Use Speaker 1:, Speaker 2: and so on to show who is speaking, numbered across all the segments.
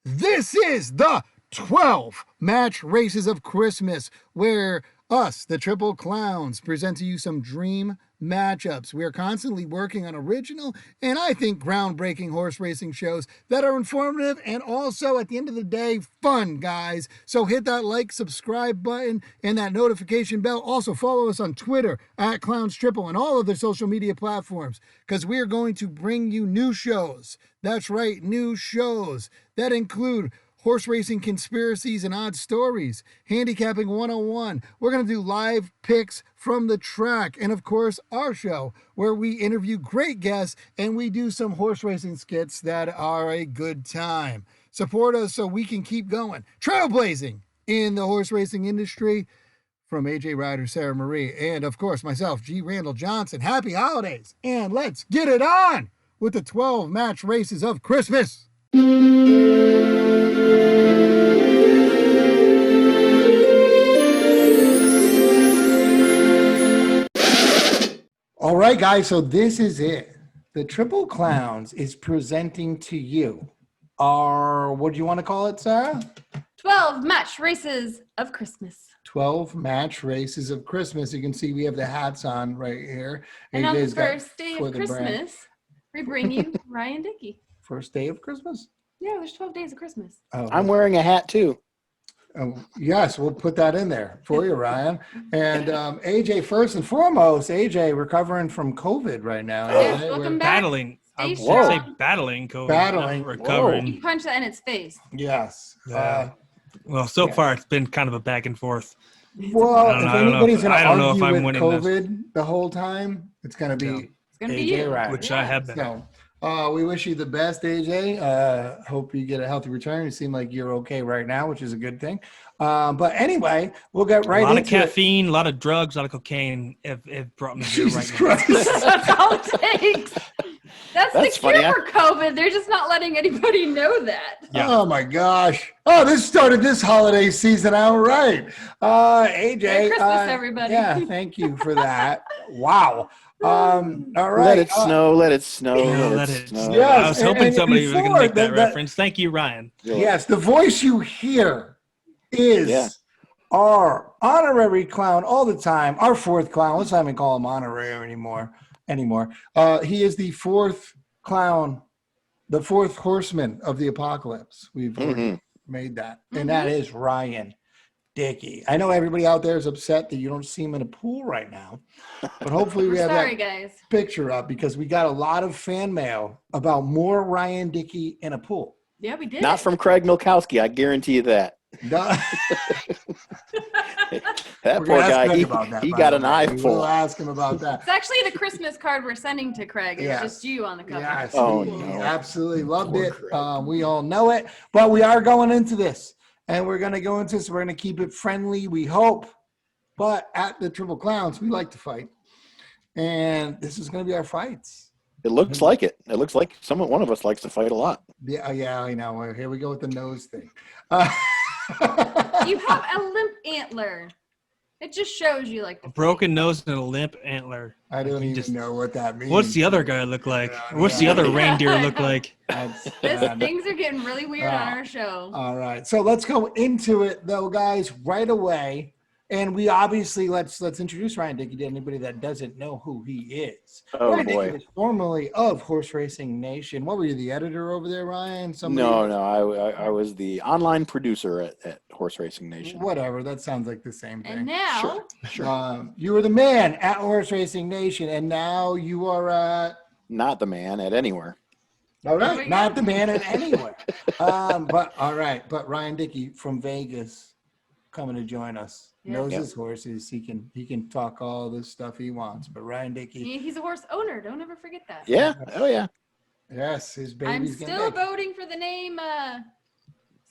Speaker 1: This is the 12 match races of Christmas, where us, the Triple Clowns, present to you some dream matchups. We are constantly working on original and I think groundbreaking horse racing shows that are informative and also, at the end of the day, fun, guys. So hit that like, subscribe button and that notification bell. Also follow us on Twitter at Clowns Triple and all other social media platforms, because we are going to bring you new shows. That's right, new shows that include horse racing conspiracies and odd stories, handicapping 101. We're going to do live picks from the track, and of course our show where we interview great guests and we do some horse racing skits that are a good time. Support us so we can keep going, trailblazing in the horse racing industry. From AJ Ryder, Sarah Marie, and of course myself, G. Randall Johnson. Happy holidays, and let's get it on with the 12 match races of Christmas. All right, guys, so this is it. The Triple Clowns is presenting to you our, what do you want to call it, Sarah?
Speaker 2: 12 match races of Christmas.
Speaker 1: 12 match races of Christmas. You can see we have the hats on right here.
Speaker 2: And on the first day of Christmas, we bring you Ryan Dickey.
Speaker 1: First day of Christmas?
Speaker 2: Yeah, there's 12 days of Christmas.
Speaker 3: Oh, I'm wearing a hat too.
Speaker 1: Yes, we'll put that in there for you, Ryan. And AJ, first and foremost, AJ recovering from COVID right now.
Speaker 2: Yes, welcome back.
Speaker 4: Battling. I would
Speaker 2: Stay
Speaker 4: say
Speaker 2: strong.
Speaker 4: battling COVID.
Speaker 1: Battling.
Speaker 4: Not recovering.
Speaker 2: You punch that in its face.
Speaker 1: Yes.
Speaker 4: Well, so far it's been kind of a back and forth.
Speaker 1: Well, if anybody's going to argue
Speaker 4: I'm
Speaker 1: with
Speaker 4: winning
Speaker 1: COVID the whole time, it's going to be
Speaker 2: It's going to be
Speaker 1: AJ
Speaker 2: you.
Speaker 1: Ryder.
Speaker 4: Which I have been.
Speaker 1: So, we wish you the best, AJ. Hope you get a healthy return. You seem like you're okay right now, which is a good thing. But anyway, we'll get right into it.
Speaker 4: A lot of caffeine, a lot of drugs, a lot of cocaine have brought me here
Speaker 1: Jesus
Speaker 4: right
Speaker 1: Christ.
Speaker 2: That's all it takes. That's the
Speaker 3: funny.
Speaker 2: cure for COVID. They're just not letting anybody know that.
Speaker 4: Yeah.
Speaker 1: Oh, my gosh. Oh, this started this holiday season out right. AJ.
Speaker 2: Merry Christmas, everybody.
Speaker 1: Yeah, thank you for that. Wow. All right.
Speaker 3: Let it snow, let it snow,
Speaker 4: now.
Speaker 3: let it snow.
Speaker 1: Yes,
Speaker 4: I was hoping
Speaker 1: and
Speaker 4: somebody was going
Speaker 1: before
Speaker 4: to make that
Speaker 1: that-
Speaker 4: reference. Thank you, Ryan.
Speaker 1: Yes, the voice you hear is our honorary clown all the time, our fourth clown. Let's not even call him honorary anymore. He is the fourth clown, the fourth horseman of the apocalypse. We've already made that. And that is Ryan Dickey. I know everybody out there is upset that you don't see him in a pool right now, but hopefully we have
Speaker 2: Sorry,
Speaker 1: that
Speaker 2: guys.
Speaker 1: picture up, because we got a lot of fan mail about more Ryan Dickey in a pool.
Speaker 2: Yeah, we did.
Speaker 3: Not from Craig Milkowski, I guarantee you that.
Speaker 1: No.
Speaker 3: That
Speaker 1: We're
Speaker 3: poor
Speaker 1: gonna ask
Speaker 3: guy,
Speaker 1: Craig
Speaker 3: he
Speaker 1: about that, by
Speaker 3: got
Speaker 1: the
Speaker 3: an
Speaker 1: way.
Speaker 3: eyeful.
Speaker 1: We'll ask him about that.
Speaker 2: It's actually the Christmas card we're sending to Craig. It's
Speaker 1: Yes.
Speaker 2: just you on the cover.
Speaker 1: Yes,
Speaker 3: Oh,
Speaker 1: we
Speaker 3: no.
Speaker 1: absolutely loved
Speaker 3: Poor
Speaker 1: it.
Speaker 3: Craig.
Speaker 1: We all know it, but we are going into this, and we're going to go into this. We're going to keep it friendly, we hope. But at the Triple Clowns, we like to fight, and this is going to be our fights.
Speaker 3: It looks like it. It looks like one of us likes to fight a lot.
Speaker 1: Yeah, I know. Here we go with the nose thing.
Speaker 2: You have a limp antler. It just shows you like
Speaker 4: A broken nose and a limp antler.
Speaker 1: I don't even
Speaker 4: Just-
Speaker 1: know what that means.
Speaker 4: What's the other guy look like?
Speaker 1: Yeah,
Speaker 4: What's the
Speaker 1: yeah.
Speaker 4: other reindeer look like?
Speaker 2: Things are getting really weird on our show.
Speaker 1: All right, so let's go into it though, guys, right away. And we obviously let's introduce Ryan Dickey to anybody that doesn't know who he is.
Speaker 3: Oh,
Speaker 1: Ryan
Speaker 3: boy.
Speaker 1: Dickey is formerly of Horse Racing Nation. What were you, the editor over there, Ryan?
Speaker 3: No, I was the online producer at Horse Racing Nation.
Speaker 1: Whatever. That sounds like the same thing.
Speaker 2: And now,
Speaker 1: You were the man at Horse Racing Nation, and now you are.
Speaker 3: Not the man at anywhere.
Speaker 1: All
Speaker 2: There we
Speaker 1: right, not
Speaker 2: go.
Speaker 1: the man at anywhere. But all right, but Ryan Dickey from Vegas coming to join us.
Speaker 2: Yeah.
Speaker 1: Knows
Speaker 3: Yep.
Speaker 1: his horses. He can talk all the stuff he wants. But Ryan Dickey,
Speaker 2: he's a horse owner. Don't ever forget that.
Speaker 3: Yeah. Oh, yeah.
Speaker 1: yes, his baby's
Speaker 2: I'm
Speaker 1: getting
Speaker 2: still
Speaker 1: big.
Speaker 2: voting for the name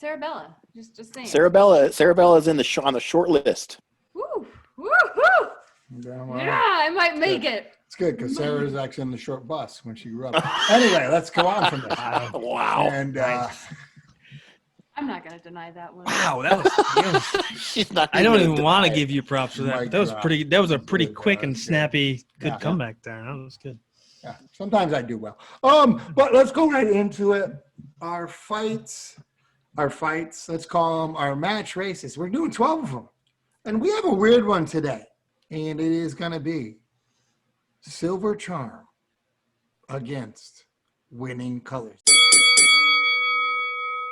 Speaker 2: Sarabella. Just saying.
Speaker 3: Sarabella's in on the short list.
Speaker 2: Woo, woo, woo.
Speaker 1: Yeah, well,
Speaker 2: Yeah, I might make it.
Speaker 1: it's good because Sarah was actually on the short bus when she grew up. Anyway, let's go on from there.
Speaker 3: Wow.
Speaker 1: And
Speaker 2: I'm not gonna deny that one.
Speaker 4: Wow, that was
Speaker 3: She's not
Speaker 4: I don't
Speaker 3: gonna
Speaker 4: even want to
Speaker 3: deny it.
Speaker 4: give you props for that.
Speaker 1: Mic
Speaker 4: That was
Speaker 1: drop.
Speaker 4: pretty. That was a pretty
Speaker 1: Good,
Speaker 4: quick and
Speaker 1: good.
Speaker 4: snappy, good
Speaker 1: Yeah.
Speaker 4: comeback there. That was good.
Speaker 1: yeah, sometimes I do well. But let's go right into it. Our fights. our fights. Let's call them our match races. We're doing 12 of them. And we have a weird one today. And it is going to be Silver Charm against Winning Colors.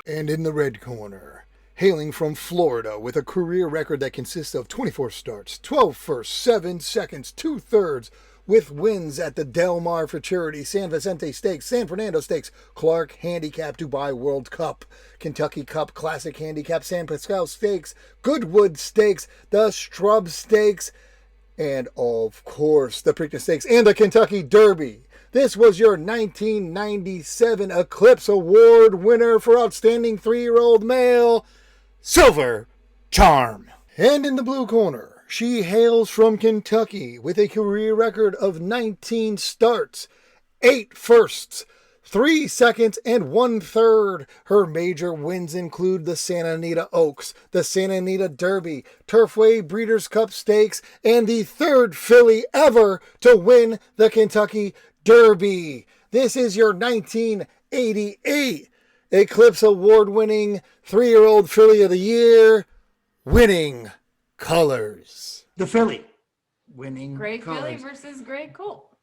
Speaker 1: And in the red corner, hailing from Florida with a career record that consists of 24 starts, 12 firsts, 7 seconds, 2/3, with wins at the Del Mar for Charity, San Vicente Stakes, San Fernando Stakes, Clark Handicap, Dubai World Cup, Kentucky Cup, Classic Handicap, San Pascal Stakes, Goodwood Stakes, the Strub Stakes, and of course the Preakness Stakes and the Kentucky Derby. This was your 1997 Eclipse Award winner for Outstanding 3-Year-Old Male, Silver Charm. And in the blue corner, she hails from Kentucky with a career record of 19 starts, 8 firsts, 3 seconds, and 1/3. Her major wins include the Santa Anita Oaks, the Santa Anita Derby, Turfway Breeders' Cup Stakes, and the 3rd filly ever to win the Kentucky Derby. This is your 1988 Eclipse Award-winning 3-Year-Old Filly of the Year, Winning Colors. The filly. Winning
Speaker 2: Gray
Speaker 1: Colors.
Speaker 2: filly versus gray colt.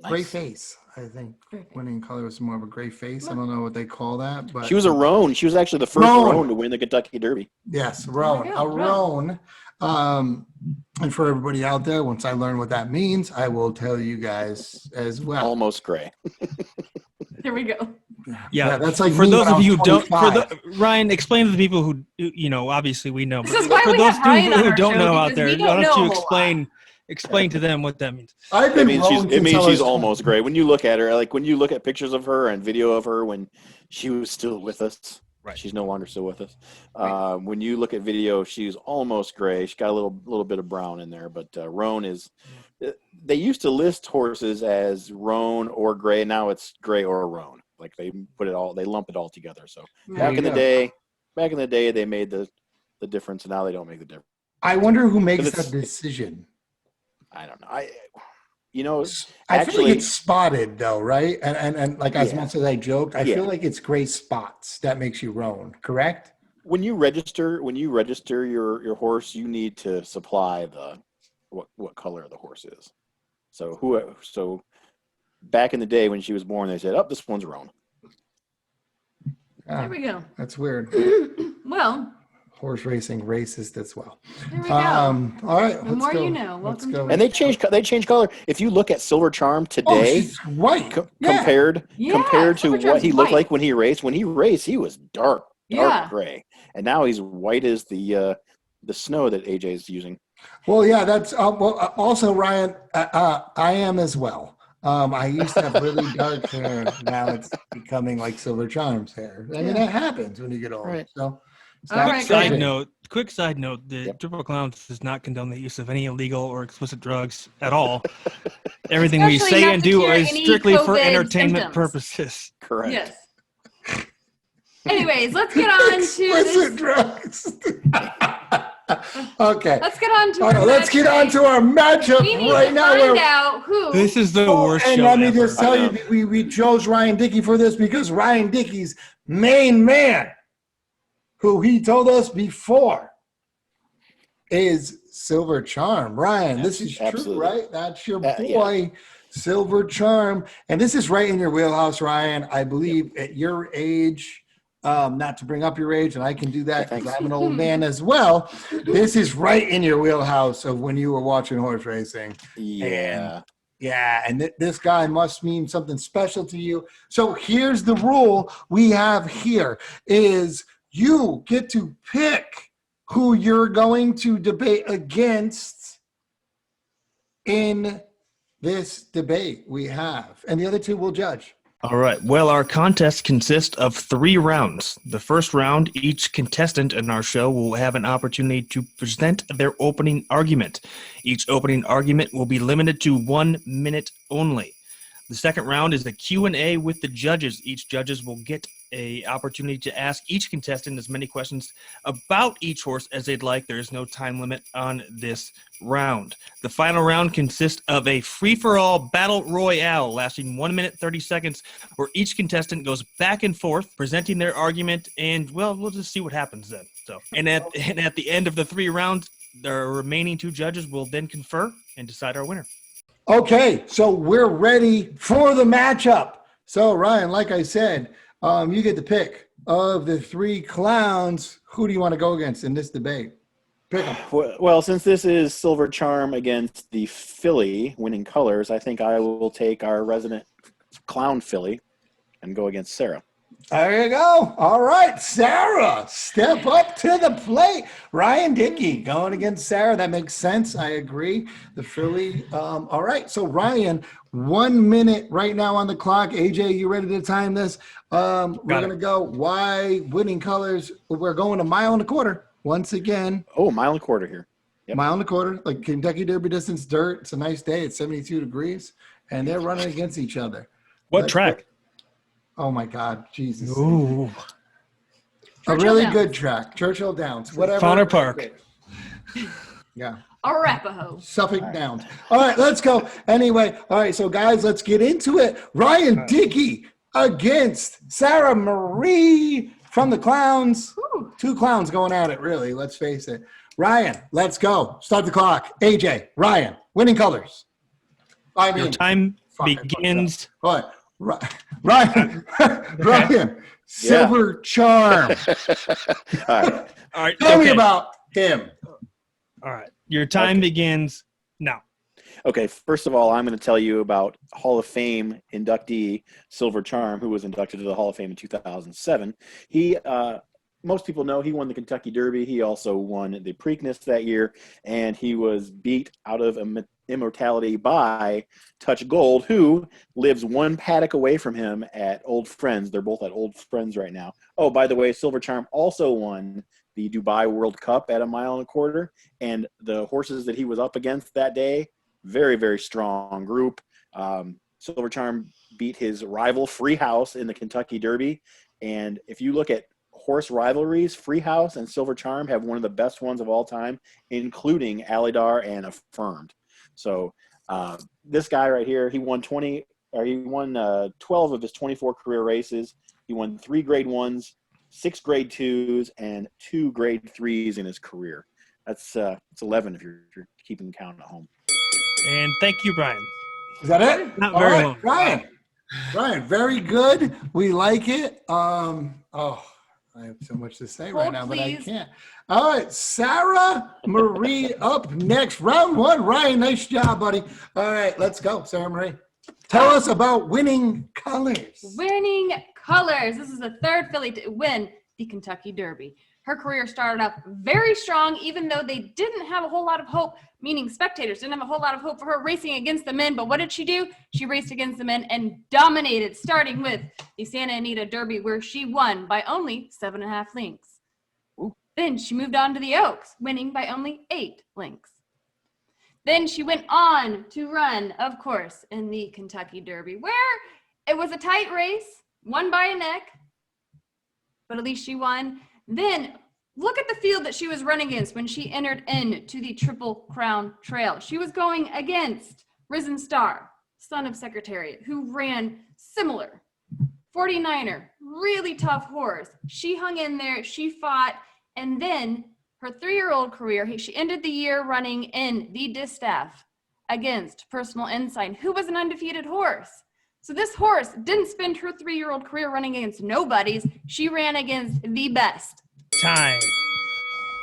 Speaker 1: Gray face, I think.
Speaker 2: Gray face.
Speaker 1: Winning Colors is more of a gray face. I don't know what they call that, but
Speaker 3: She was a roan. She was actually the first roan to win the Kentucky Derby.
Speaker 1: yes, roan. A roan. And for everybody out there, once I learn what that means, I will tell you guys as well.
Speaker 3: Almost gray.
Speaker 2: Here we go.
Speaker 4: Yeah,
Speaker 1: that's like
Speaker 4: for
Speaker 1: me
Speaker 4: those
Speaker 1: when I
Speaker 4: of you
Speaker 1: was
Speaker 4: who don't.
Speaker 1: 25.
Speaker 4: Ryan, explain to the people who obviously we know.
Speaker 2: This
Speaker 4: But
Speaker 2: is why
Speaker 4: for
Speaker 2: we
Speaker 4: those
Speaker 2: have Ryan on
Speaker 4: who
Speaker 2: our
Speaker 4: don't
Speaker 2: show,
Speaker 4: know out
Speaker 2: because
Speaker 4: there,
Speaker 2: we
Speaker 4: why
Speaker 2: don't
Speaker 4: don't
Speaker 2: know
Speaker 4: you
Speaker 2: a lot.
Speaker 4: explain to them what that means?
Speaker 1: I've
Speaker 3: I
Speaker 1: been
Speaker 3: mean,
Speaker 1: roan since I was
Speaker 3: she's
Speaker 1: 20.
Speaker 3: almost gray. When you look at her, like when you look at pictures of her and video of her when she was still with us,
Speaker 4: Right.
Speaker 3: She's no longer still with us. When you look at video, she's almost gray. She's got a little bit of brown in there, but roan is. They used to list horses as roan or gray. Now it's gray or roan. Like they lump it all together. So back in the day, they made the difference, and now they don't make the difference.
Speaker 1: I wonder who makes that decision.
Speaker 3: I don't know.
Speaker 1: I feel like it's spotted though, right? And like as much as I joked, I feel like it's gray spots that makes you roan, correct?
Speaker 3: When you register your horse, you need to supply what color the horse is. So back in the day when she was born, they said, "Oh, this one's roan."
Speaker 2: There we go.
Speaker 1: That's weird.
Speaker 2: Well,
Speaker 1: horse racing racist as well.
Speaker 2: there we go.
Speaker 1: All right,
Speaker 2: The more you know. Welcome to
Speaker 3: And they changed color. If you look at Silver Charm today,
Speaker 1: she's white.
Speaker 3: compared to
Speaker 2: Silver
Speaker 3: what
Speaker 2: Charm's
Speaker 3: he looked
Speaker 2: white.
Speaker 3: like when he raced, he was dark
Speaker 2: Yeah.
Speaker 3: gray, and now he's white as the snow that AJ is using.
Speaker 1: Well, yeah, that's also Ryan. I am as well. I used to have really dark hair. Now it's becoming like Silver Charm's hair. I mean, that happens when you get older.
Speaker 3: Right.
Speaker 1: So, it's
Speaker 2: All
Speaker 1: not
Speaker 2: right,
Speaker 1: crazy.
Speaker 4: Quick side note, the Triple Clowns does not condone the use of any illegal or explicit drugs at all. Everything we
Speaker 2: Especially
Speaker 4: say
Speaker 2: not
Speaker 4: and
Speaker 2: to
Speaker 4: do
Speaker 2: cure
Speaker 4: is
Speaker 2: any
Speaker 4: strictly for
Speaker 2: COVID
Speaker 4: entertainment
Speaker 2: symptoms.
Speaker 4: purposes.
Speaker 3: Correct.
Speaker 2: Yes. Anyways, let's get on to
Speaker 1: Explicit
Speaker 2: this.
Speaker 1: drugs. Okay.
Speaker 2: Let's get on to
Speaker 1: All
Speaker 2: our
Speaker 1: right, let's
Speaker 2: match
Speaker 1: get on
Speaker 2: race.
Speaker 1: to our matchup
Speaker 2: We need
Speaker 1: right
Speaker 2: to
Speaker 1: now.
Speaker 2: find out who.
Speaker 4: This is the worst
Speaker 1: And
Speaker 4: show
Speaker 1: let me
Speaker 4: ever.
Speaker 1: just tell you, we chose Ryan Dickey for this because Ryan Dickey's main man, who he told us before, is Silver Charm. Ryan, this is
Speaker 3: Absolutely.
Speaker 1: true, right? That's your
Speaker 3: Yeah.
Speaker 1: boy, Silver Charm. And this is right in your wheelhouse, Ryan. I believe at your age, not to bring up your age, and I can do that because I'm an old man as well. This is right in your wheelhouse of when you were watching horse racing.
Speaker 3: Yeah.
Speaker 1: And this guy must mean something special to you. So here's the rule we have here is you get to pick who you're going to debate against in this debate we have. And the other two will judge.
Speaker 4: All right. Well, our contest consists of 3 rounds. The first round, each contestant in our show will have an opportunity to present their opening argument. Each opening argument will be limited to 1 minute only. The second round is the Q&A with the judges. Each judges will get a opportunity to ask each contestant as many questions about each horse as they'd like. There is no time limit on this round. The final round consists of a free-for-all battle royale lasting 1 minute 30 seconds, where each contestant goes back and forth presenting their argument, and well, we'll just see what happens then. So, and at the end of the 3 rounds, the remaining 2 judges will then confer and decide our winner.
Speaker 1: Okay, so we're ready for the matchup. So Ryan, like I said, you get the pick of the 3 clowns. Who do you want to go against in this debate? Pick them.
Speaker 3: Well, since this is Silver Charm against the filly winning colors, I think I will take our resident clown filly and go against Sarah.
Speaker 1: There you go. All right, Sarah, step up to the plate. Ryan Dickey going against Sarah. That makes sense. I agree. The filly. All right, so Ryan, 1 minute right now on the clock. AJ, you ready to time this? We're going to go Y winning colors. We're going a mile and a quarter once again.
Speaker 3: Oh, mile and a quarter here. Yep.
Speaker 1: Mile and a quarter, like Kentucky Derby distance dirt. It's a nice day. It's 72 degrees, and they're running against each other.
Speaker 4: What track?
Speaker 1: Oh, my God. Jesus.
Speaker 4: Ooh.
Speaker 1: A really good track. Churchill Downs. Whatever.
Speaker 4: Fauner Park.
Speaker 1: Yeah.
Speaker 2: Arapahoe.
Speaker 1: Suffolk Downs. All right, let's go. Anyway, all right, so guys, let's get into it. Ryan Dickey against Sarah Marie from the Clowns.
Speaker 2: Ooh.
Speaker 1: 2 clowns going at it, really. Let's face it. Ryan, let's go. Start the clock. AJ, Ryan, winning colors.
Speaker 4: Your time begins.
Speaker 1: What? Ryan, Silver Charm.
Speaker 3: All right.
Speaker 1: Tell me about him.
Speaker 4: All right. Your time begins now.
Speaker 3: Okay, first of all, I'm going to tell you about Hall of Fame inductee Silver Charm, who was inducted to the Hall of Fame in 2007. He, most people know he won the Kentucky Derby. He also won the Preakness that year, and he was beat out of immortality by Touch Gold, who lives 1 paddock away from him at Old Friends. They're both at Old Friends right now. Oh, by the way, Silver Charm also won the Dubai World Cup at a mile and a quarter, and the horses that he was up against that day, very, very strong group. Silver Charm beat his rival Free House in the Kentucky Derby, and if you look at horse rivalries, Free House and Silver Charm have one of the best ones of all time, including Alydar and Affirmed. So this guy right here, he won 12 of his 24 career races. He won 3 grade 1s, 6 grade 2s, and 2 grade 3s in his career. That's it's 11 if you're keeping count at home.
Speaker 4: And thank you, Brian.
Speaker 1: Is that it?
Speaker 4: Not very long.
Speaker 1: Ryan, very good. We like it. I have so much to say right now, but I can't. All right, Sarah Marie up next. Round 1. Ryan, nice job, buddy. All right, let's go, Sarah Marie. Tell us about winning colors.
Speaker 2: Winning colors. This is the 3rd filly to win the Kentucky Derby. Her career started off very strong, even though they didn't have a whole lot of hope, meaning spectators didn't have a whole lot of hope for her racing against the men. But what did she do? She raced against the men and dominated, starting with the Santa Anita Derby, where she won by only 7.5 lengths. Ooh. Then she moved on to the Oaks, winning by only 8 lengths. Then she went on to run, of course, in the Kentucky Derby, where it was a tight race, won by a neck, but at least she won. Then look at the field that she was running against when she entered into the Triple Crown Trail. She was going against Risen Star, son of Secretariat, who ran similar. 49er, really tough horse. She hung in there, she fought, and then her 3-year-old career, she ended the year running in the Distaff against Personal Ensign, who was an undefeated horse. So this horse didn't spend her 3-year-old career running against nobodies. She ran against the best.
Speaker 4: Time.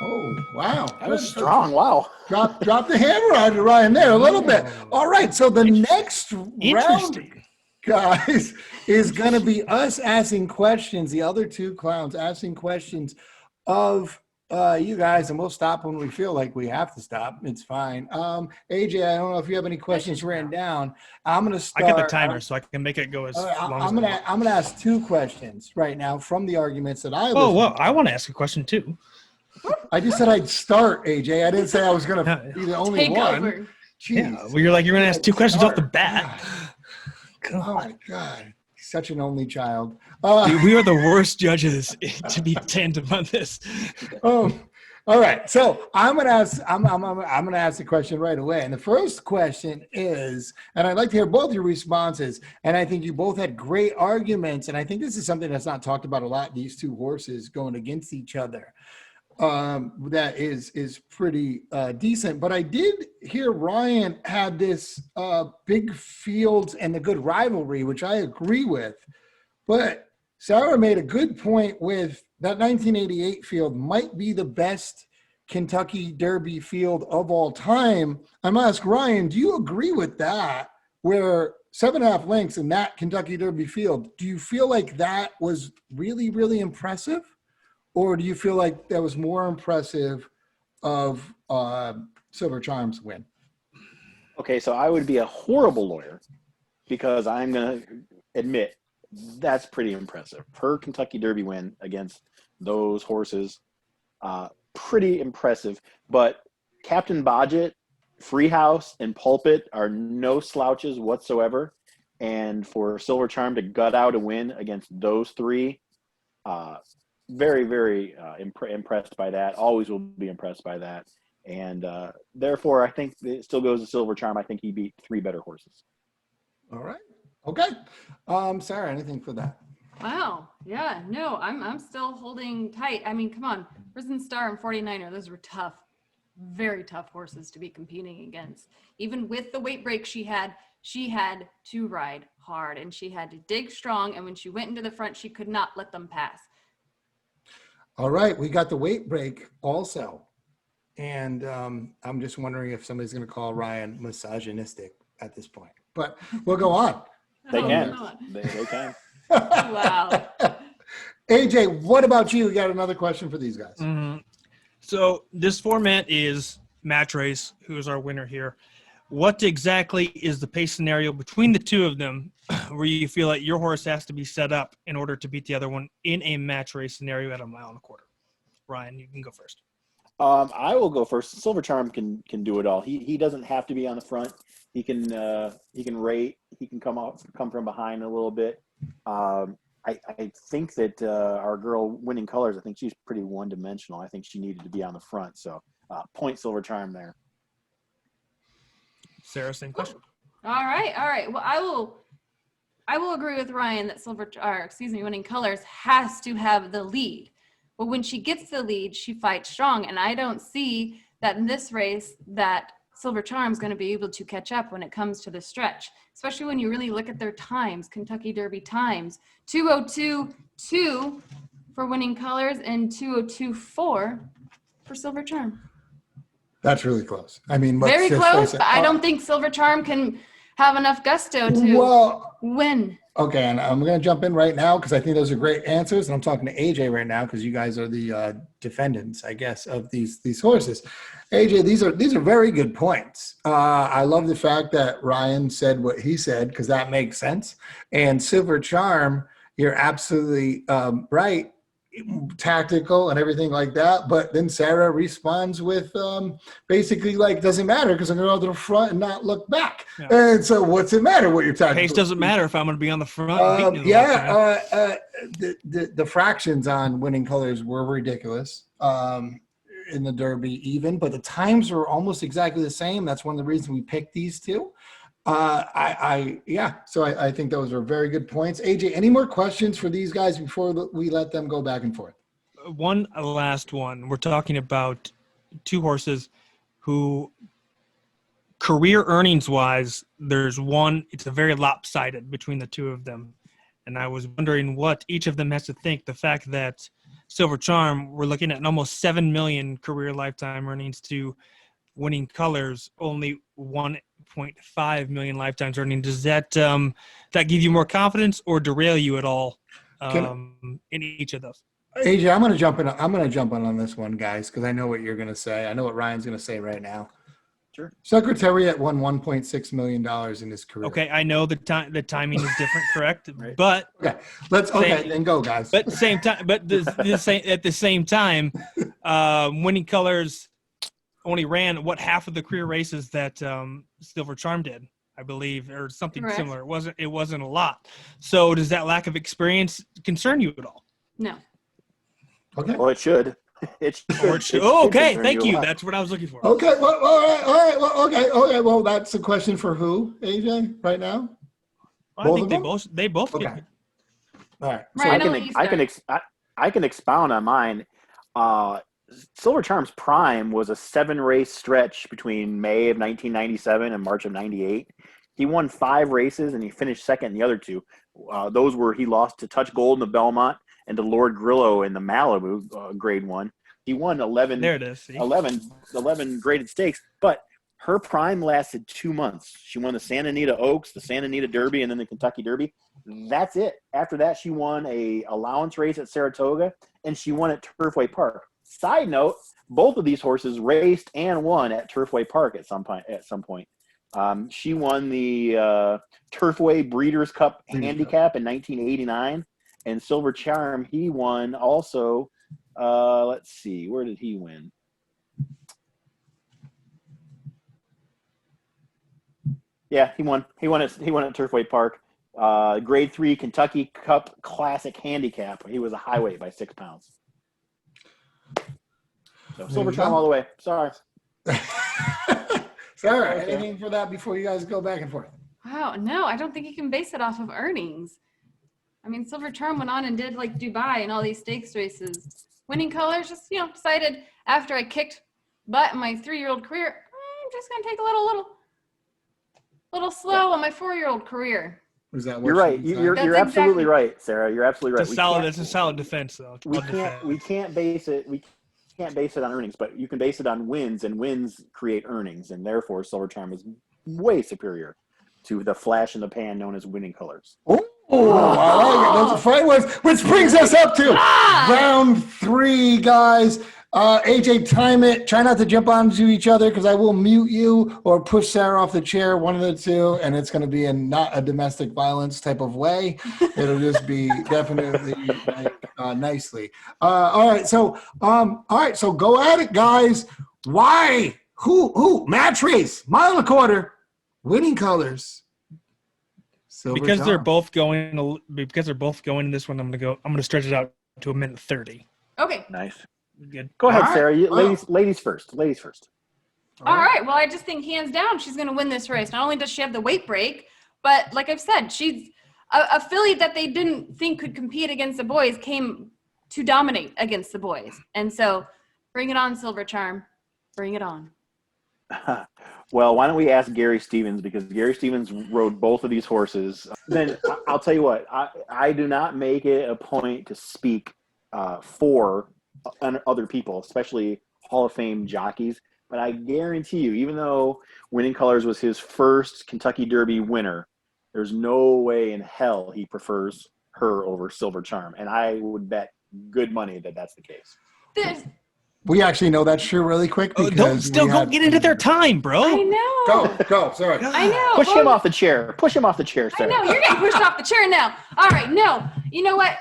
Speaker 1: Oh, wow.
Speaker 3: That was strong. Wow.
Speaker 1: Drop the hammer on Ryan there a little bit. All right, so the next round, guys, is going to be us asking questions, the other 2 clowns asking questions of you guys, and we'll stop when we feel like we have to stop. It's fine. AJ, I don't know if you have any questions written down. I'm going to start.
Speaker 4: I got the timer, so I can make it go as long as
Speaker 1: I'm going to ask 2 questions right now from the arguments that I listened
Speaker 4: to. Well, I want to ask a question too.
Speaker 1: I just said I'd start, AJ. I didn't say I was going to be the only one.
Speaker 2: Over.
Speaker 1: Jeez.
Speaker 4: Yeah, well, you're going to ask 2 questions off the bat.
Speaker 1: Oh, my God. such an only child.
Speaker 4: We are the worst judges to be tandem on this.
Speaker 1: All right. So I'm gonna ask. I'm gonna ask the question right away. And the first question is, and I'd like to hear both your responses. And I think you both had great arguments. And I think this is something that's not talked about a lot. These two horses going against each other. That is pretty decent. But I did hear Ryan had this big fields and the good rivalry, which I agree with. But Sarah made a good point with that 1988 field might be the best Kentucky Derby field of all time. I'm going to ask Ryan, do you agree with that? Where 7.5 lengths in that Kentucky Derby field, do you feel like that was really, really impressive? Or do you feel like that was more impressive of Silver Charm's win?
Speaker 3: Okay, so I would be a horrible lawyer because I'm going to admit that's pretty impressive. Her Kentucky Derby win against those horses, pretty impressive. But Captain Bodgett, Freehouse, and Pulpit are no slouches whatsoever. And for Silver Charm to gut out a win against those three, very, very impressed by that. Always will be impressed by that. And therefore, I think it still goes to Silver Charm. I think he beat 3 better horses.
Speaker 1: All right. Okay. Sarah, anything for that?
Speaker 2: Wow. Yeah. No, I'm still holding tight. I mean, come on. Risen Star and 49er, those were tough, very tough horses to be competing against. Even with the weight break she had to ride hard and she had to dig strong. And when she went into the front, she could not let them pass.
Speaker 1: All right. We got the weight break also. And I'm just wondering if somebody's going to call Ryan misogynistic at this point. But we'll go on.
Speaker 3: They
Speaker 2: Oh,
Speaker 3: can.
Speaker 2: God.
Speaker 3: They can.
Speaker 2: Wow.
Speaker 1: AJ, what about you? You got another question for these guys?
Speaker 4: Mm-hmm. So this format is match race. Who's our winner here? What exactly is the pace scenario between the two of them where you feel like your horse has to be set up in order to beat the other one in a match race scenario at 1.25 miles? Ryan, you can go first.
Speaker 3: I will go first. Silver Charm can do it all. He doesn't have to be on the front. He can rate. He can come from behind a little bit. I think that our girl Winning Colors, I think she's pretty one-dimensional. I think she needed to be on the front. So point Silver Charm there.
Speaker 4: Sarah, same question.
Speaker 2: All right. Well, I will agree with Ryan that Winning Colors has to have the lead. But when she gets the lead, she fights strong. And I don't see that in this race that Silver Charm's going to be able to catch up when it comes to the stretch, especially when you really look at their times, Kentucky Derby times, 2:02.2 for Winning Colors and 2:02.4 for Silver Charm.
Speaker 1: That's really close. I mean,
Speaker 2: Very close, but I don't think Silver Charm can have enough gusto to win.
Speaker 1: Okay, and I'm going to jump in right now because I think those are great answers. And I'm talking to AJ right now because you guys are the defendants, I guess, of these horses. AJ, these are very good points. I love the fact that Ryan said what he said because that makes sense. And Silver Charm, you're absolutely right, tactical and everything like that. But then Sarah responds with basically like, doesn't matter because I'm going to go to the front and not look back. Yeah. And so what's it matter what you're tactical?
Speaker 4: Pace doesn't matter if I'm going to be on the front.
Speaker 1: The fractions on Winning Colors were ridiculous in the Derby even, but the times were almost exactly the same. That's one of the reasons we picked these two. So I think those are very good points. AJ, any more questions for these guys before we let them go back and forth?
Speaker 4: One last one. We're talking about two horses who career earnings wise, there's one, it's a very lopsided between the two of them. And I was wondering what each of them has to think. The fact that Silver Charm, we're looking at almost 7 million career lifetime earnings to Winning Colors, only 1.5 million lifetimes earning. Does that give you more confidence or derail you at all in each of those?
Speaker 1: AJ, I'm going to jump in. I'm going to jump on this one, guys, because I know what you're going to say. I know what Ryan's going to say right now.
Speaker 3: Sure.
Speaker 1: Secretariat won $1.6 million in his career.
Speaker 4: Okay, I know the timing is different, correct?
Speaker 3: Right.
Speaker 4: But
Speaker 1: then go, guys.
Speaker 4: But same time, but at the same time, Winning Colors only ran what half of the career races that Silver Charm did. I believe, or something
Speaker 2: Correct.
Speaker 4: similar. It wasn't a lot. So does that lack of experience concern you at all?
Speaker 2: No.
Speaker 1: Okay.
Speaker 3: Well, it should. It should.
Speaker 4: Or it should,
Speaker 3: it
Speaker 4: oh,
Speaker 3: should
Speaker 4: okay,
Speaker 3: concern
Speaker 4: thank
Speaker 3: a
Speaker 4: you.
Speaker 3: lot.
Speaker 4: That's what I was looking for.
Speaker 1: Okay. Well, all right. Well, okay. Well, that's a question for who, AJ, right now?
Speaker 4: I
Speaker 1: Both
Speaker 4: think
Speaker 1: of
Speaker 4: they
Speaker 1: them?
Speaker 4: both
Speaker 1: Okay.
Speaker 4: get
Speaker 1: All right.
Speaker 2: Ryan,
Speaker 3: I
Speaker 2: I'll let you
Speaker 3: I can expound on mine. Silver Charm's prime was a 7-race stretch between May of 1997 and March of 98. He won 5 races and he finished second in the other 2. Those were he lost to Touch Gold in the Belmont and to Lord Grillo in the Malibu Grade 1. He won 11,
Speaker 4: There it is. See?
Speaker 3: 11 graded stakes, but her prime lasted 2 months. She won the Santa Anita Oaks, the Santa Anita Derby, and then the Kentucky Derby. That's it. After that, she won a allowance race at Saratoga, and she won at Turfway Park. Side note, both of these horses raced and won at Turfway Park at some point. She won the Turfway Breeders' Cup Handicap in 1989, and Silver Charm, he won also. Let's see, where did he win? Yeah, he won. He won at Turfway Park. Grade 3 Kentucky Cup Classic Handicap. He was a high weight by 6 pounds. So Silver Charm all the way. Sorry.
Speaker 1: Sarah, anything for that before you guys go back and forth?
Speaker 2: Wow, no, I don't think you can base it off of earnings. I mean, Silver Charm went on and did like Dubai and all these stakes races. Winning Colors just, decided after I kicked butt in my 3-year-old career, I'm just going to take a little slow on my 4-year-old career.
Speaker 1: Is that what
Speaker 3: You're right. You're
Speaker 2: That's
Speaker 3: absolutely
Speaker 2: exactly-
Speaker 3: right, Sarah. You're absolutely right.
Speaker 4: It's a solid defense, though.
Speaker 3: We can't base it. We can't base it on earnings, but you can base it on wins, and wins create earnings, and therefore Silver Charm is way superior to the flash in the pan known as Winning Colors.
Speaker 1: Oh, I like it. That's Frank was, which brings us up to round 3, guys. AJ, time it. Try not to jump onto each other because I will mute you or push Sarah off the chair, one of the two, and it's going to be not a domestic violence type of way. It'll just be definitely nicely. All right, so go at it, guys. Why? Who? Match race, 1.25 miles, Winning Colors. Silver
Speaker 4: because
Speaker 1: Charm.
Speaker 4: they're both going in this one. I'm gonna stretch it out to 1:30.
Speaker 2: Okay.
Speaker 3: Nice.
Speaker 4: Good.
Speaker 3: Go ahead,
Speaker 1: All right.
Speaker 3: Sarah.
Speaker 1: Wow.
Speaker 3: Ladies first. Ladies first.
Speaker 2: All right. Well, I just think hands down she's going to win this race. Not only does she have the weight break, but like I've said, she's a filly that they didn't think could compete against the boys came to dominate against the boys. And so bring it on, Silver Charm. Bring it on.
Speaker 3: Well, why don't we ask Gary Stevens, because Gary Stevens rode both of these horses. Then I'll tell you what, I do not make it a point to speak for other people, especially Hall of Fame jockeys. But I guarantee you, even though Winning Colors was his first Kentucky Derby winner, there's no way in hell he prefers her over Silver Charm. And I would bet good money that that's the case.
Speaker 1: We actually know that's true really quick. Because
Speaker 4: Don't get into their time, bro.
Speaker 2: I know.
Speaker 1: Go. Sorry.
Speaker 2: I know.
Speaker 3: Push him off the chair. Push him off the chair,
Speaker 2: I
Speaker 3: Sarah.
Speaker 2: know. You're getting pushed off the chair now. All right. No. You know what?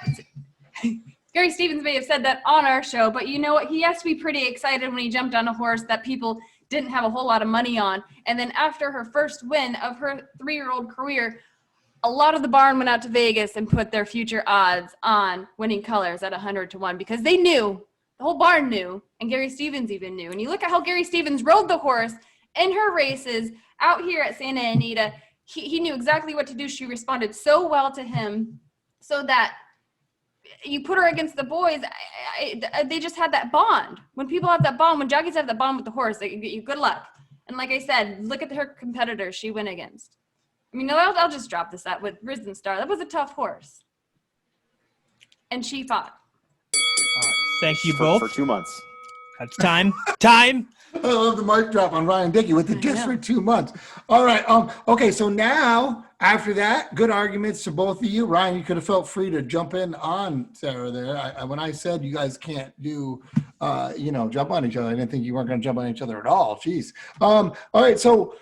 Speaker 2: Gary Stevens may have said that on our show, but you know what? He has to be pretty excited when he jumped on a horse that people didn't have a whole lot of money on. And then after her first win of her 3-year-old career, a lot of the barn went out to Vegas and put their future odds on Winning Colors at 100-1 because they knew, the whole barn knew, and Gary Stevens even knew. And you look at how Gary Stevens rode the horse in her races out here at Santa Anita. He knew exactly what to do. She responded so well to him so that you put her against the boys, they just had that bond. When people have that bond, when jockeys have that bond with the horse, they get you good luck. And like I said, look at her competitors she went against. I mean, I'll just drop this out with Risen Star. That was a tough horse. And she fought.
Speaker 4: Thank you both.
Speaker 3: For 2 months.
Speaker 4: That's time. Time.
Speaker 1: I love the mic drop on Ryan Dickey with the just for 2 months. All right. Okay. So now after that, good arguments to both of you. Ryan, you could have felt free to jump in on Sarah there. When I said you guys can't do, jump on each other, I didn't think you weren't going to jump on each other at all. Jeez. All right. So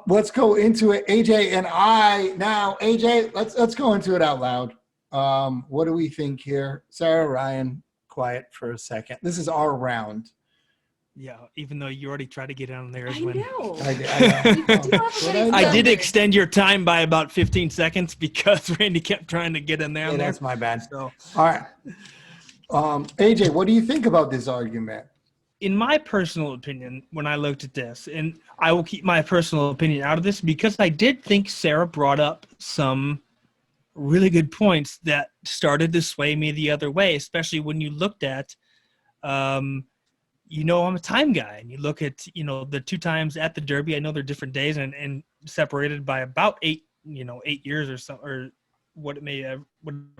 Speaker 1: let's go into it. AJ and I now. AJ, let's go into it out loud. What do we think here? Sarah, Ryan, quiet for a second. This is our round.
Speaker 4: Yeah, even though you already tried to get on there.
Speaker 2: I
Speaker 4: When
Speaker 2: know.
Speaker 1: I
Speaker 2: You steal everybody's
Speaker 4: I did
Speaker 2: thunder.
Speaker 4: extend your time by about 15 seconds because Randy kept trying to get in there.
Speaker 1: Yeah, that's my bad.
Speaker 4: So,
Speaker 1: All right. AJ, what do you think about this argument?
Speaker 4: in my personal opinion, when I looked at this, and I will keep my personal opinion out of this because I did think Sarah brought up some really good points that started to sway me the other way, especially when you looked at, I'm a time guy, and you look at, the 2 times at the Derby. I know they're different days and separated by about 8 years or so, or whatever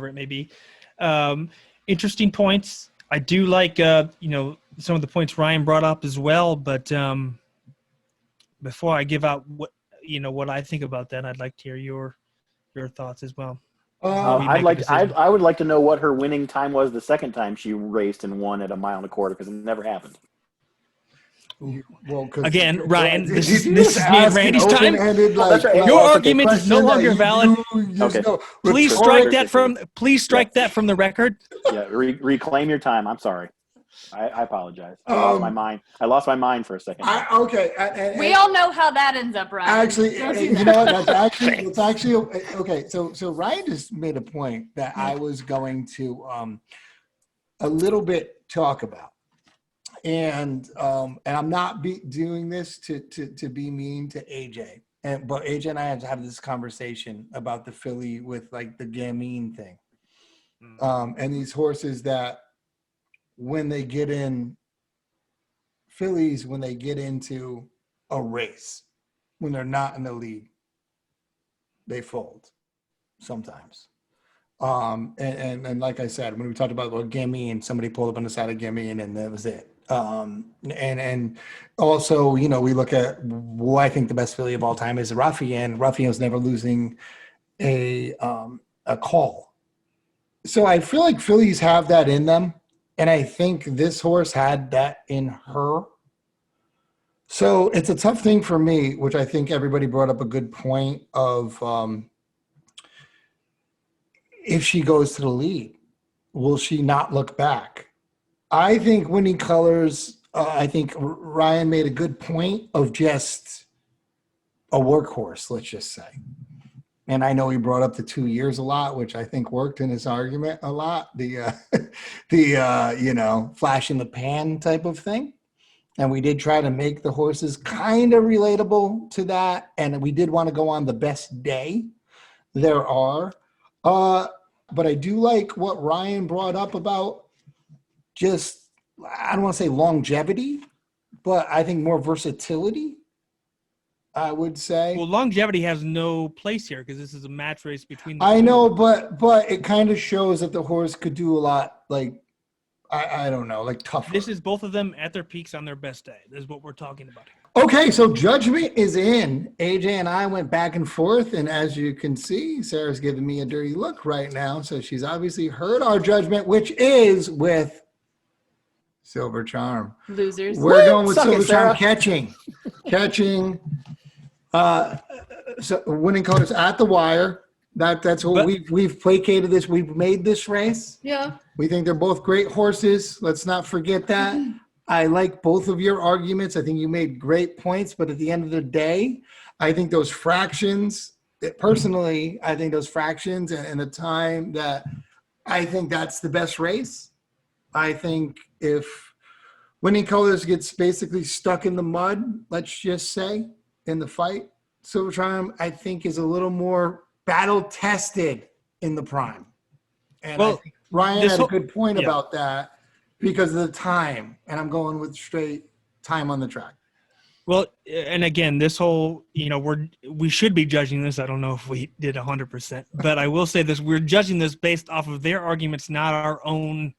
Speaker 4: it may be. Interesting points. I do like, some of the points Ryan brought up as well. But before I give out what I think about that, I'd like to hear your thoughts as well.
Speaker 3: I would like to know what her winning time was the second time she raced and won at 1.25 miles because it never happened.
Speaker 1: Well,
Speaker 4: again, Ryan, this is
Speaker 1: me
Speaker 4: and Randy's time.
Speaker 3: That's right.
Speaker 4: Your
Speaker 3: Okay,
Speaker 4: argument is no longer valid.
Speaker 3: Okay.
Speaker 4: Please strike that from the record.
Speaker 3: Yeah, reclaim your time. I'm sorry. I apologize. I lost my mind. I lost my mind for a second.
Speaker 2: We all know how that ends up, Ryan.
Speaker 1: Actually, you know what? That's actually okay. So Ryan just made a point that I was going to a little bit talk about, and I'm not doing this to be mean to AJ, but AJ and I had to have this conversation about the filly with like the gamine thing, and these horses that, when they get in fillies, when they get into a race, when they're not in the lead, they fold sometimes. And like I said, when we talked about Gamine, somebody pulled up on the side of Gamine and that was it. And also, we look at who I think the best filly of all time is Raffian. Raffian's never losing a call. So I feel like fillies have that in them. And I think this horse had that in her. So it's a tough thing for me, which I think everybody brought up a good point of if she goes to the lead, will she not look back? I think Winning Colors, I think Ryan made a good point of just a workhorse, let's just say. And I know he brought up the 2 years a lot, which I think worked in his argument a lot. The flash in the pan type of thing. And we did try to make the horses kind of relatable to that. And we did want to go on the best day there are. But I do like what Ryan brought up about just, I don't want to say longevity, but I think more versatility. I would say.
Speaker 4: Well, longevity has no place here because this is a match race between.
Speaker 1: I know, but it kind of shows that the horse could do a lot. Like, I don't know, like tougher.
Speaker 4: This is both of them at their peaks on their best day. This is what we're talking about here.
Speaker 1: Okay, so judgment is in. AJ and I went back and forth, and as you can see, Sarah's giving me a dirty look right now. So she's obviously heard our judgment, which is with Silver Charm.
Speaker 2: Losers.
Speaker 1: We're going with Silver Charm
Speaker 3: Sarah.
Speaker 1: catching. So Winning Colors at the wire. That's what we've placated this. We've made this race.
Speaker 2: Yeah.
Speaker 1: We think they're both great horses. Let's not forget that. I like both of your arguments. I think you made great points, but at the end of the day, I think those fractions, personally, I think those fractions and the time that I think that's the best race. I think if Winning Colors gets basically stuck in the mud, let's just say, in the fight, Silver Charm, I think, is a little more battle tested in the prime. And I think Ryan had a good point about that because of the time. And I'm going with straight time on the track.
Speaker 4: Well, and again, this whole, we should be judging this. I don't know if we did 100%, but I will say this: we're judging this based off of their arguments, not our own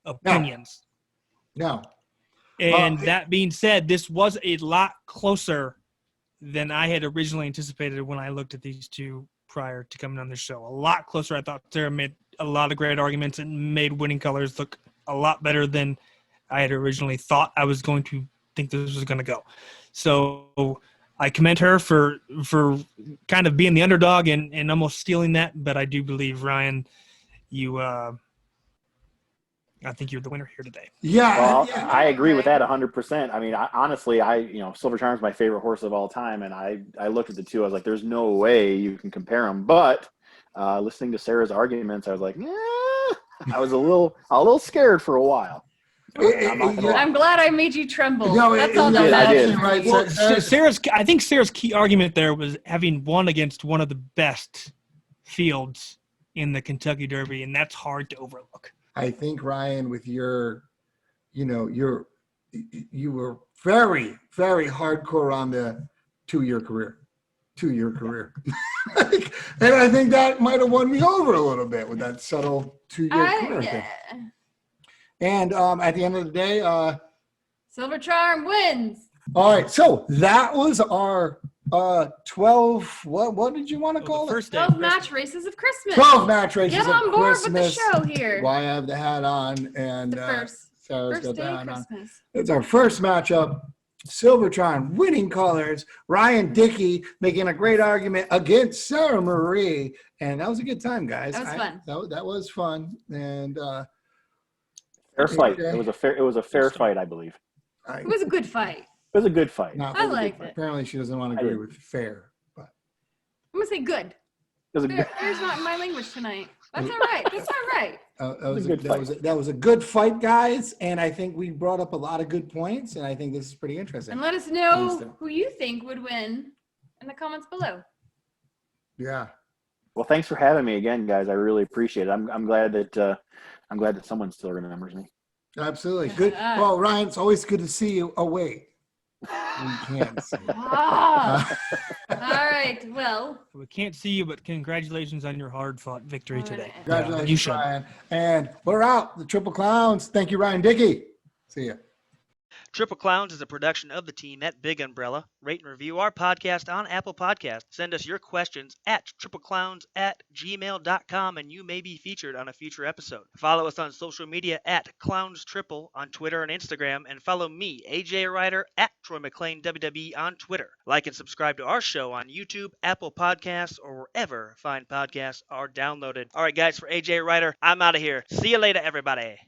Speaker 4: opinions.
Speaker 1: No.
Speaker 4: And that being said, this was a lot closer than I had originally anticipated when I looked at these two prior to coming on the show. A lot closer. I thought Sarah made a lot of great arguments and made Winning Colors look a lot better than I had originally thought I was going to think this was going to go. So I commend her for kind of being the underdog and almost stealing that. But I do believe, Ryan, you I I think you're the winner here today.
Speaker 1: Yeah,
Speaker 3: Well,
Speaker 1: yeah.
Speaker 3: I agree with that 100%. I mean, honestly, Silver Charm's my favorite horse of all time, and I looked at the two. I was like, "There's no way you can compare them." But listening to Sarah's arguments, I was like, I was a little scared for a while.
Speaker 2: I'm glad I made you tremble.
Speaker 1: No,
Speaker 2: That's all
Speaker 3: I
Speaker 2: that
Speaker 3: did.
Speaker 2: matters.
Speaker 1: Right,
Speaker 4: Well, I think Sarah's key argument there was having won against one of the best fields in the Kentucky Derby, and that's hard to overlook.
Speaker 1: I think, Ryan, with you were very, very hardcore on the 2-year career. And I think that might have won me over a little bit with that subtle 2-year career thing. And at the end of the day,
Speaker 2: Silver Charm wins.
Speaker 1: all right, so that was our 12, what did you want to call it?
Speaker 4: First day.
Speaker 2: 12 match races of Christmas.
Speaker 1: 12 match races
Speaker 2: Get
Speaker 1: of
Speaker 2: on board
Speaker 1: Christmas.
Speaker 2: with the show here.
Speaker 1: Why I have the hat on, and
Speaker 2: The
Speaker 1: Sarah's
Speaker 2: first
Speaker 1: got
Speaker 2: day
Speaker 1: the
Speaker 2: of
Speaker 1: hat on.
Speaker 2: Christmas.
Speaker 1: It's our first matchup. Silver Charm winning colors. Ryan Dickey making a great argument against Sarah Marie, and that was a good time, guys.
Speaker 2: That was fun.
Speaker 1: That was fun, and
Speaker 3: Fair fight. It was a fair fight, I believe.
Speaker 2: It was a good fight.
Speaker 3: It was a good fight.
Speaker 1: Not
Speaker 2: I
Speaker 1: really
Speaker 2: liked
Speaker 1: good.
Speaker 2: it.
Speaker 1: Apparently, she doesn't want to agree with fair, but
Speaker 2: I'm going to say good.
Speaker 3: It was a good.
Speaker 2: Fair's not my language tonight. That's all right. That's all right.
Speaker 1: that was a good fight, guys. And I think we brought up a lot of good points, and I think this is pretty interesting.
Speaker 2: And let us know who you think would win in the comments below.
Speaker 1: Yeah.
Speaker 3: Well, thanks for having me again, guys. I really appreciate it. I'm glad that someone still remembers me.
Speaker 1: Absolutely. Good. Well, Ryan, it's always good to see you. Oh, wait. We can't see you.
Speaker 2: Ah. All right. Well,
Speaker 4: We can't see you, but congratulations on your hard-fought victory today.
Speaker 1: Congratulations,
Speaker 4: You should.
Speaker 1: Ryan. And we're out. The Triple Clowns. Thank you, Ryan Dickey. See ya.
Speaker 5: Triple Clowns is a production of the team at Big Umbrella. Rate and review our podcast on Apple Podcasts. Send us your questions at tripleclowns@gmail.com and you may be featured on a future episode. Follow us on social media at ClownsTriple on Twitter and Instagram, and follow me, AJ Ryder, at Troy McClain WWE on Twitter. Like and subscribe to our show on YouTube, Apple Podcasts, or wherever fine podcasts are downloaded. All right, guys, for AJ Ryder, I'm out of here. See you later, everybody.